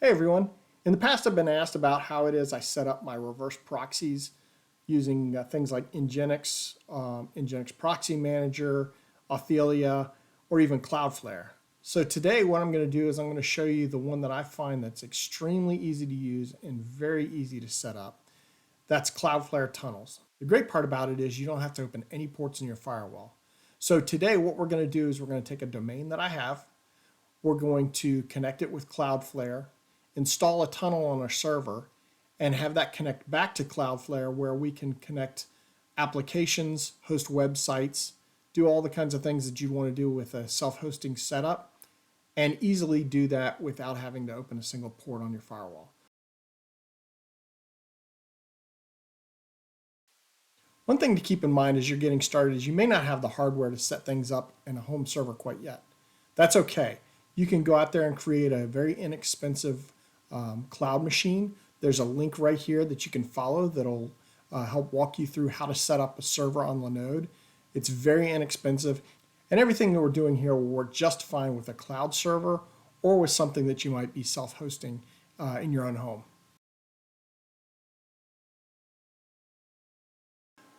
Hey everyone. In the past I've been asked about how it is I set up my reverse proxies using things like Nginx, Nginx Proxy Manager, Authelia, or even Cloudflare. So today what I'm going to do is I'm going to show you the one that I find that's extremely easy to use and very easy to set up. That's Cloudflare Tunnels. The great part about it is you don't have to open any ports in your firewall. So today what we're going to do is we're going to take a domain that I have, we're going to connect it with Cloudflare, install a tunnel on our server, and have that connect back to Cloudflare where we can connect applications, host websites, do all the kinds of things that you'd want to do with a self-hosting setup, and easily do that without having to open a single port on your firewall. One thing to keep in mind as you're getting started is you may not have the hardware to set things up in a home server quite yet. That's okay. You can go out there and create a very inexpensive cloud machine. There's a link right here that you can follow that'll help walk you through how to set up a server on Linode. It's very inexpensive, and everything that we're doing here will work just fine with a cloud server or with something that you might be self-hosting in your own home.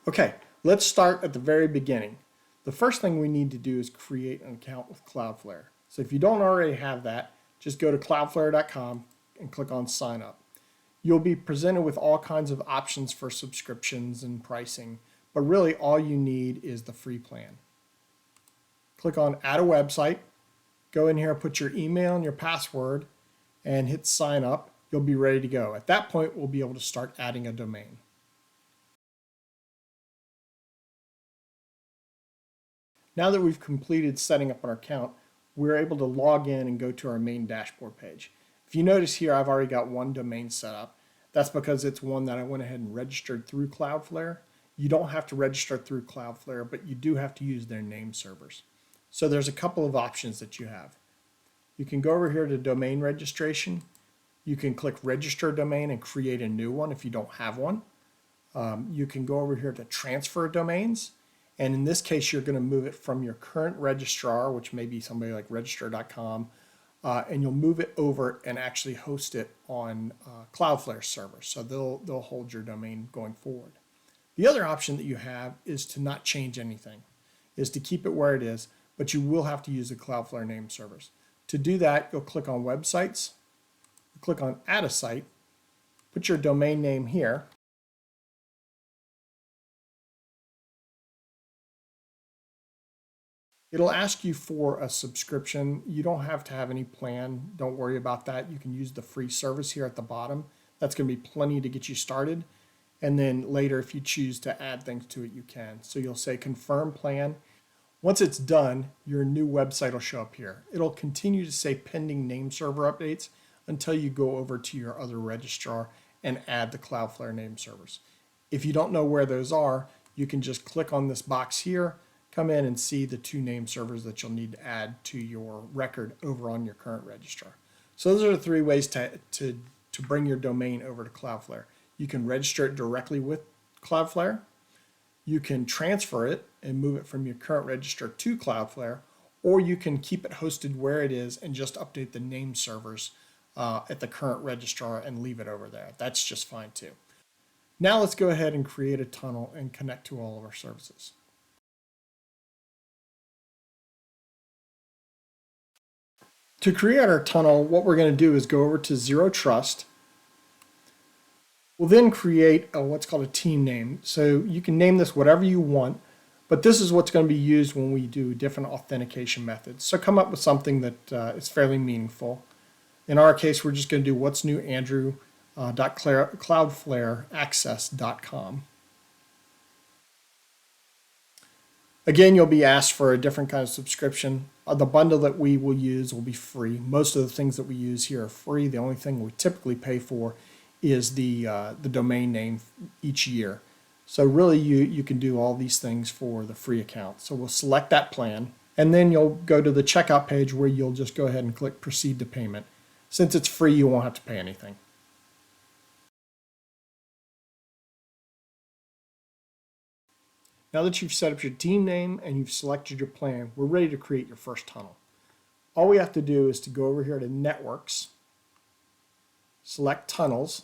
Okay, let's start at the very beginning. The first thing we need to do is create an account with Cloudflare. So if you don't already have that, just go to cloudflare.com and click on sign up. You'll be presented with all kinds of options for subscriptions and pricing, but really all you need is the free plan. Click on add a website, go in here, put your email and your password, and hit sign up. You'll be ready to go. At that point, we'll be able to start adding a domain. Now that we've completed setting up our account, we're able to log in and go to our main dashboard page. If you notice here, I've already got one domain set up. That's because it's one that I went ahead and registered through Cloudflare. You don't have to register through Cloudflare, but you do have to use their name servers. So there's a couple of options that you have. You can go over here to domain registration. You can click register domain and create a new one if you don't have one. You can go over here to transfer domains. And in this case, you're going to move it from your current registrar, which may be somebody like register.com, and you'll move it over and actually host it on Cloudflare servers. So they'll hold your domain going forward. The other option that you have is to not change anything, is to keep it where it is, but you will have to use the Cloudflare name servers. To do that, you'll click on websites, click on add a site, put your domain name here. It'll ask you for a subscription. You don't have to have any plan. Don't worry about that. You can use the free service here at the bottom. That's going to be plenty to get you started. And then later, if you choose to add things to it, you can. So you'll say confirm plan. Once it's done, your new website will show up here. It'll continue to say pending name server updates until you go over to your other registrar and add the Cloudflare name servers. If you don't know where those are, you can just click on this box here, come in and see the two name servers that you'll need to add to your record over on your current registrar. So those are the three ways to bring your domain over to Cloudflare. You can register it directly with Cloudflare. You can transfer it and move it from your current registrar to Cloudflare, or you can keep it hosted where it is and just update the name servers at the current registrar and leave it over there. That's just fine too. Now let's go ahead and create a tunnel and connect to all of our services. To create our tunnel, what we're going to do is go over to Zero Trust. We'll then create what's called a team name. So you can name this whatever you want, but this is what's going to be used when we do different authentication methods. So come up with something that is fairly meaningful. In our case, we're just going to do what's new Andrew.cloudflareaccess.com. Again, you'll be asked for a different kind of subscription. The bundle that we will use will be free. Most of the things that we use here are free. The only thing we typically pay for is the domain name each year. So really you can do all these things for the free account. So we'll select that plan, and then you'll go to the checkout page where you'll just go ahead and click proceed to payment. Since it's free, you won't have to pay anything. Now that you've set up your team name and you've selected your plan, we're ready to create your first tunnel. All we have to do is to go over here to Networks, select Tunnels,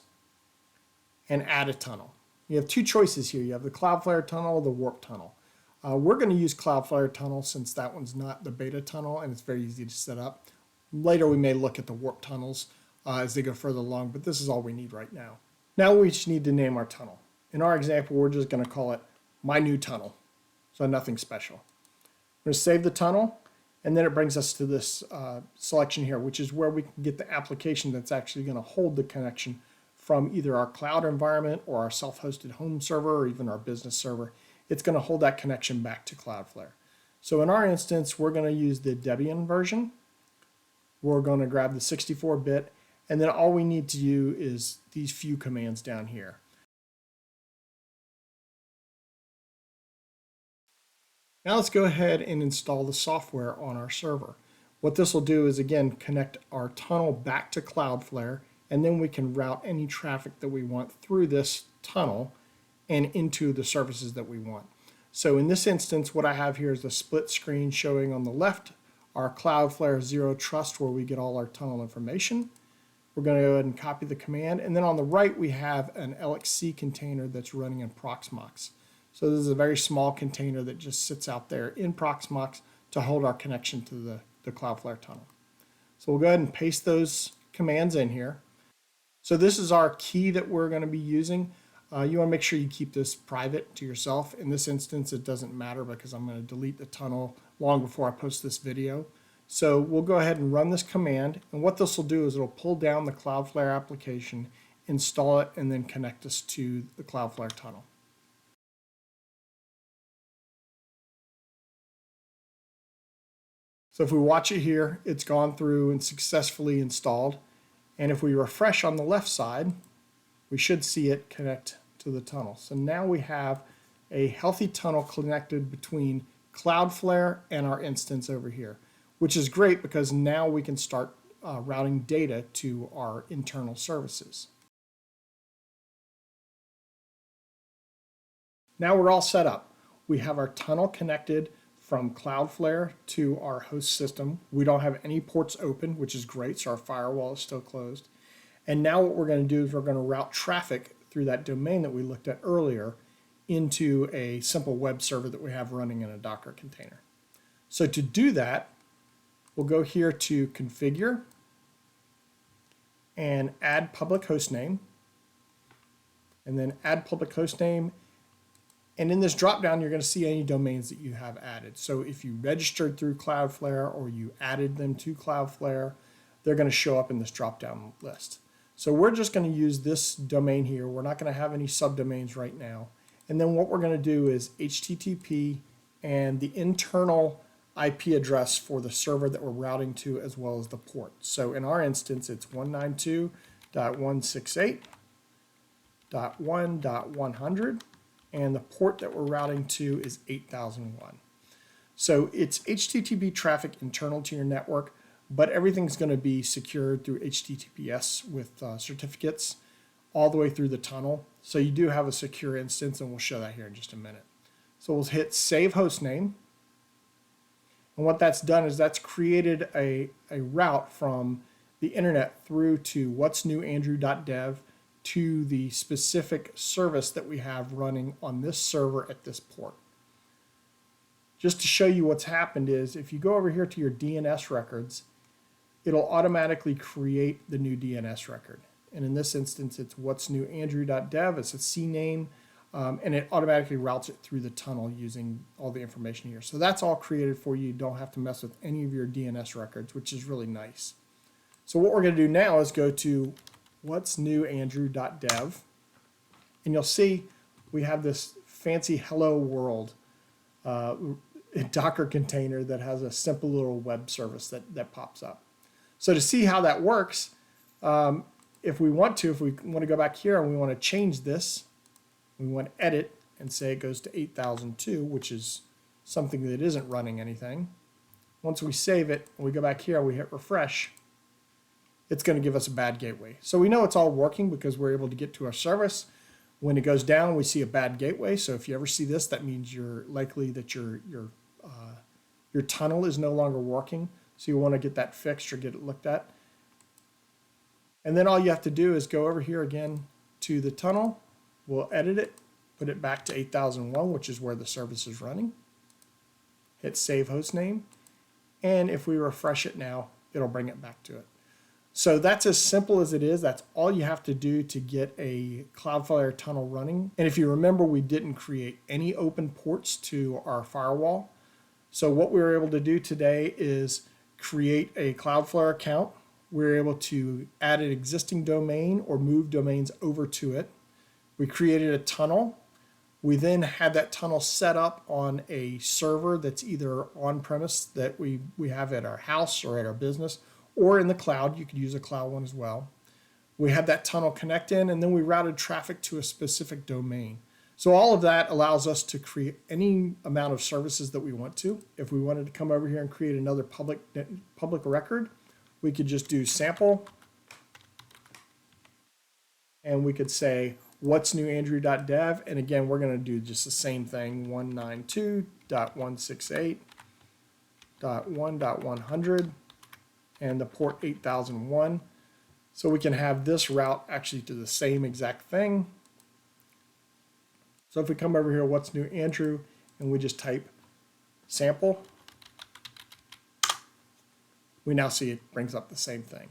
and add a tunnel. You have two choices here. You have the Cloudflare tunnel or the Warp tunnel. We're going to use Cloudflare tunnel since that one's not the beta tunnel and it's very easy to set up. Later we may look at the Warp tunnels as they go further along, but this is all we need right now. Now we just need to name our tunnel. In our example, we're just going to call it My New Tunnel, so nothing special. I'm going to save the tunnel, and then it brings us to this selection here, which is where we can get the application that's actually going to hold the connection from either our cloud environment or our self-hosted home server or even our business server. It's going to hold that connection back to Cloudflare. So in our instance, we're going to use the Debian version. We're going to grab the 64-bit, and then all we need to do is these few commands down here. Now let's go ahead and install the software on our server. What this will do is, again, connect our tunnel back to Cloudflare, and then we can route any traffic that we want through this tunnel and into the services that we want. So in this instance, what I have here is a split screen showing on the left our Cloudflare Zero Trust, where we get all our tunnel information. We're going to go ahead and copy the command, and then on the right we have an LXC container that's running in proxmox. So this is a very small container that just sits out there in proxmox to hold our connection to the Cloudflare tunnel. So we'll go ahead and paste those commands in here. So this is our key that we're going to be using. You want to make sure you keep this private to yourself. In this instance, it doesn't matter because I'm going to delete the tunnel long before I post this video. So we'll go ahead and run this command, and what this will do is it'll pull down the Cloudflare application, install it, and then connect us to the Cloudflare tunnel. So if we watch it here, it's gone through and successfully installed. And if we refresh on the left side, we should see it connect to the tunnel. So now we have a healthy tunnel connected between Cloudflare and our instance over here, which is great because now we can start routing data to our internal services. Now we're all set up. We have our tunnel connected from Cloudflare to our host system. We don't have any ports open, which is great, so our firewall is still closed. And now what we're going to do is we're going to route traffic through that domain that we looked at earlier into a simple web server that we have running in a Docker container. So to do that, we'll go here to Configure and Add Public Hostname, and then Add Public Hostname. And in this dropdown, you're going to see any domains that you have added. So if you registered through Cloudflare or you added them to Cloudflare, they're going to show up in this dropdown list. So we're just going to use this domain here. We're not going to have any subdomains right now. And then what we're going to do is HTTP and the internal IP address for the server that we're routing to, as well as the port. So in our instance, it's 192.168.1.100. And the port that we're routing to is 8001. So it's HTTP traffic internal to your network, but everything's going to be secured through HTTPS with certificates all the way through the tunnel. So you do have a secure instance, and we'll show that here in just a minute. So we'll hit Save Hostname. And what that's done is that's created a route from the internet through to what'snewandrew.dev to the specific service that we have running on this server at this port. Just to show you what's happened is if you go over here to your DNS records, it'll automatically create the new DNS record. And in this instance, it's what'snewandrew.dev. It's a CNAME, and it automatically routes it through the tunnel using all the information here. So that's all created for you. You don't have to mess with any of your DNS records, which is really nice. So what we're going to do now is go to what'snewandrew.dev, and you'll see we have this fancy hello world Docker container that has a simple little web service that pops up. So to see how that works, if we want to go back here and we want to change this, we want to edit and say it goes to 8002, which is something that isn't running anything. Once we save it and we go back here and we hit refresh, it's going to give us a bad gateway. So we know it's all working because we're able to get to our service. When it goes down, we see a bad gateway. So if you ever see this, that means you're likely that your tunnel is no longer working. So you want to get that fixed or get it looked at. And then all you have to do is go over here again to the tunnel. We'll edit it, put it back to 8001, which is where the service is running. Hit save host name. And if we refresh it now, it'll bring it back to it. So that's as simple as it is. That's all you have to do to get a Cloudflare tunnel running. And if you remember, we didn't create any open ports to our firewall. So what we were able to do today is create a Cloudflare account. We were able to add an existing domain or move domains over to it. We created a tunnel. We then had that tunnel set up on a server that's either on-premise that we have at our house or at our business, or in the cloud. You could use a cloud one as well. We had that tunnel connect in, and then we routed traffic to a specific domain. So all of that allows us to create any amount of services that we want to. If we wanted to come over here and create another public record, we could just do sample, and we could say what's new andrew.dev, and again we're going to do just the same thing, 192.168.1.100 and the port 8001. So we can have this route actually to the same exact thing. So if we come over here, what's new Andrew, and we just type sample, we now see it brings up the same thing.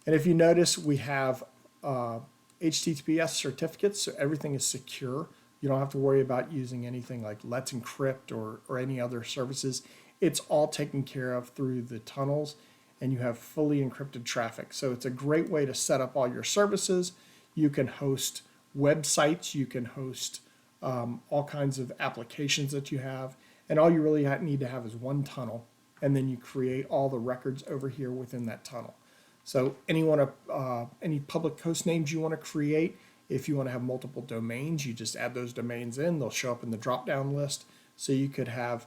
And if you notice, we have HTTPS certificates, so everything is secure. You don't have to worry about using anything like Let's Encrypt or any other services. It's all taken care of through the tunnels, and you have fully encrypted traffic. So it's a great way to set up all your services. You can host websites, you can host all kinds of applications that you have, and all you really need to have is one tunnel, and then you create all the records over here within that tunnel. So any public host names you want to create, if you want to have multiple domains, you just add those domains in. They'll show up in the drop-down list. So you could have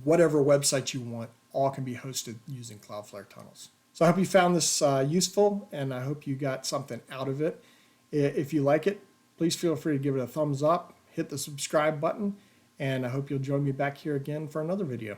whatever website you want, all can be hosted using Cloudflare Tunnels. So I hope you found this useful, and I hope you got something out of it. If you like it, please feel free to give it a thumbs up, hit the subscribe button, and I hope you'll join me back here again for another video.